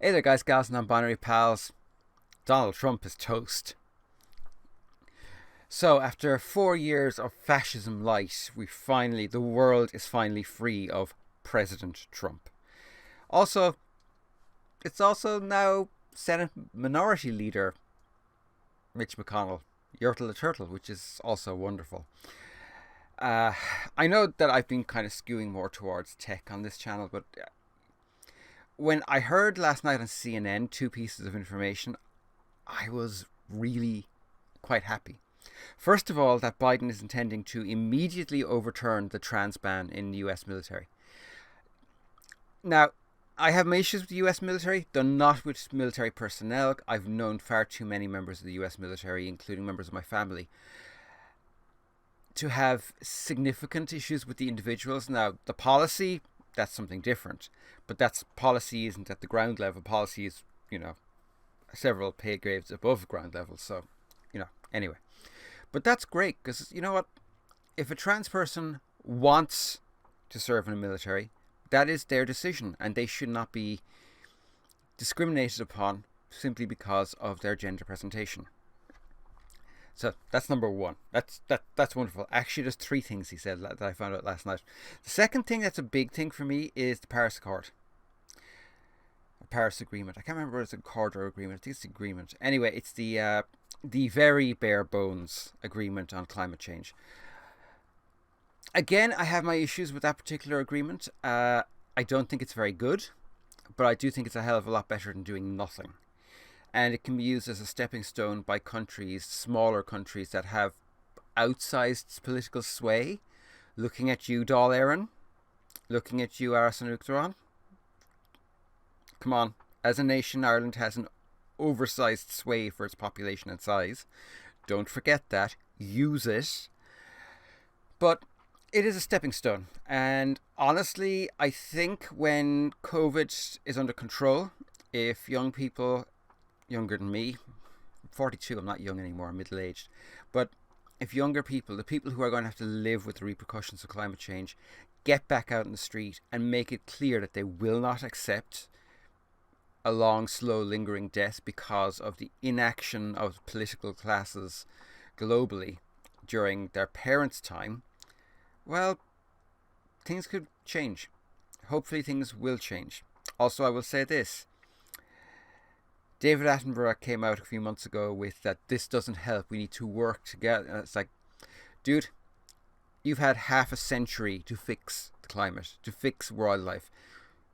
Hey there, guys, gals, and non-binary pals. Donald Trump is toast. So, after 4 years of fascism light, the world is finally free of President Trump. Also, it's also now Senate Minority Leader Mitch McConnell, Yertle the Turtle, which is also wonderful. Uh, I know that I've been kind of skewing more towards tech on this channel, but when I heard last night on CNN two pieces of information, I was really quite happy. First of all, that Biden is intending to immediately overturn the trans ban in the US military. Now, I have my issues with the US military, though not with military personnel. I've known far too many members of the US military, including members of my family, to have significant issues with the individuals. Now, the policy, that's something different. But that's policy isn't at the ground level. Policy is, several pay grades above ground level. So, anyway. But that's great because, you know what? If a trans person wants to serve in the military, that is their decision, and they should not be discriminated upon simply because of their gender presentation. So that's number one. That's wonderful. Actually, there's three things he said that I found out last night. The second thing that's a big thing for me is the Paris Accord. Paris Agreement. I can't remember if it's an accord or agreement. I think it's an agreement. Anyway, it's the very bare bones agreement on climate change. Again, I have my issues with that particular agreement. I don't think it's very good, but I do think it's a hell of a lot better than doing nothing. And it can be used as a stepping stone by countries, smaller countries that have outsized political sway. Looking at you, Dáil Éireann. Looking at you, Aras an Uachtaráin. Come on, as a nation, Ireland has an oversized sway for its population and size. Don't forget that. Use it. But it is a stepping stone. And honestly, I think when COVID is under control, if young people, younger than me, 42, I'm not young anymore, I'm middle-aged, but if younger people, the people who are going to have to live with the repercussions of climate change, get back out in the street and make it clear that they will not accept a long, slow, lingering death because of the inaction of political classes globally during their parents' time, well, things could change. Hopefully things will change. Also, I will say this. David Attenborough came out a few months ago with that this doesn't help, we need to work together. And it's like, dude, you've had half a century to fix the climate, to fix wildlife.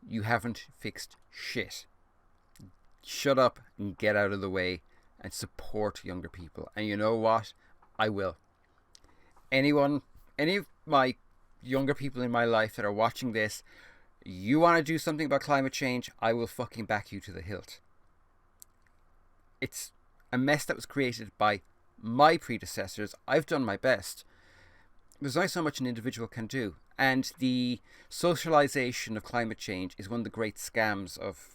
You haven't fixed shit. Shut up and get out of the way and support younger people. And you know what? I will. Any of my younger people in my life that are watching this, you want to do something about climate change, I will fucking back you to the hilt. It's a mess that was created by my predecessors. I've done my best. There's only so much an individual can do. And the socialization of climate change is one of the great scams of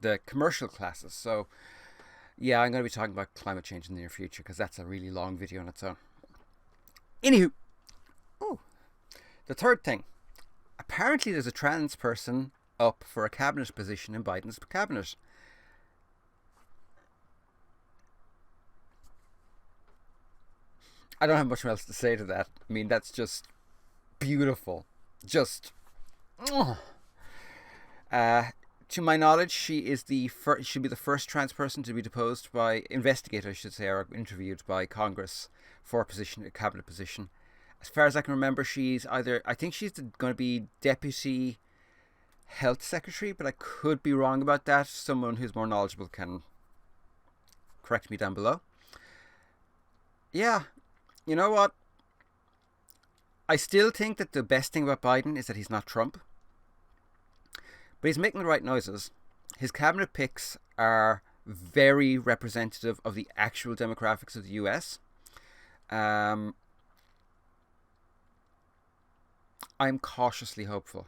the commercial classes. So, yeah, I'm going to be talking about climate change in the near future because that's a really long video on its own. Anywho, the third thing. Apparently there's a trans person up for a cabinet position in Biden's cabinet. I don't have much else to say to that. I mean, that's just beautiful. Just... to my knowledge, she'll be the first trans person to be investigated, I should say, or interviewed by Congress for a cabinet position. As far as I can remember, I think she's going to be deputy health secretary, but I could be wrong about that. Someone who's more knowledgeable can correct me down below. Yeah, you know what? I still think that the best thing about Biden is that he's not Trump. But he's making the right noises. His cabinet picks are very representative of the actual demographics of the US. I'm cautiously hopeful.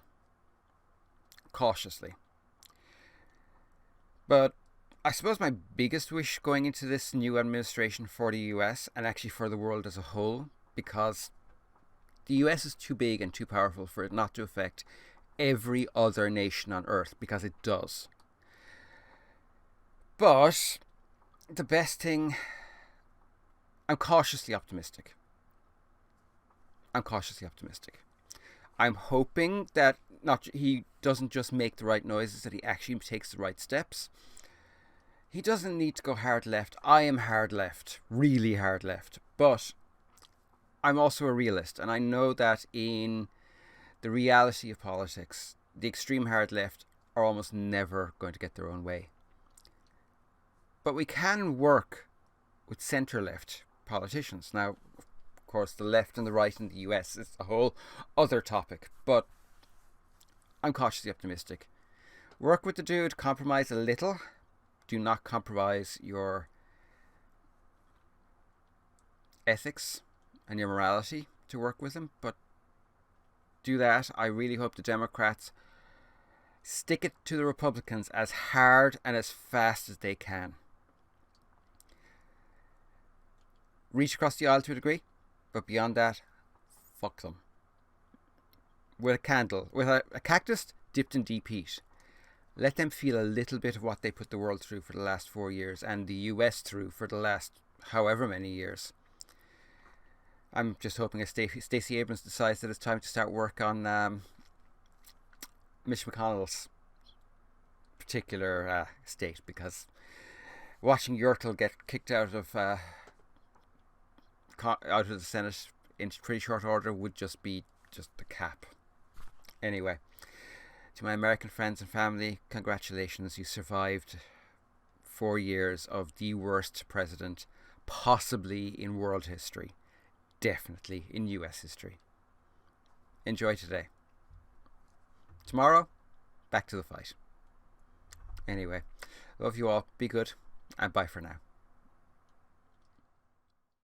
Cautiously. But I suppose my biggest wish going into this new administration for the US, and actually for the world as a whole, because the US is too big and too powerful for it not to affect every other nation on earth, because it does. But the best thing, I'm cautiously optimistic. I'm cautiously optimistic. I'm hoping that not he doesn't just make the right noises, that he actually takes the right steps. He doesn't need to go hard left. I am hard left, really hard left. But I'm also a realist, and I know that in the reality of politics, the extreme hard left are almost never going to get their own way. But we can work with centre left politicians. Now, of course, the left and the right in the US is a whole other topic, but I'm cautiously optimistic. Work with the dude, compromise a little. Do not compromise your ethics and your morality to work with him, but do that. I really hope the Democrats stick it to the Republicans as hard and as fast as they can. Reach across the aisle to a degree, but beyond that, fuck them. With a candle, with a cactus dipped in deep heat. Let them feel a little bit of what they put the world through for the last 4 years and the US through for the last however many years. I'm just hoping if Stacey Abrams decides that it's time to start work on Mitch McConnell's particular state, because watching Yertle get kicked out of the Senate in pretty short order would just be just the cap. Anyway, to my American friends and family, congratulations. You survived 4 years of the worst president possibly in world history. Definitely in US history. Enjoy today. Tomorrow, back to the fight. Anyway, love you all. Be good, and bye for now.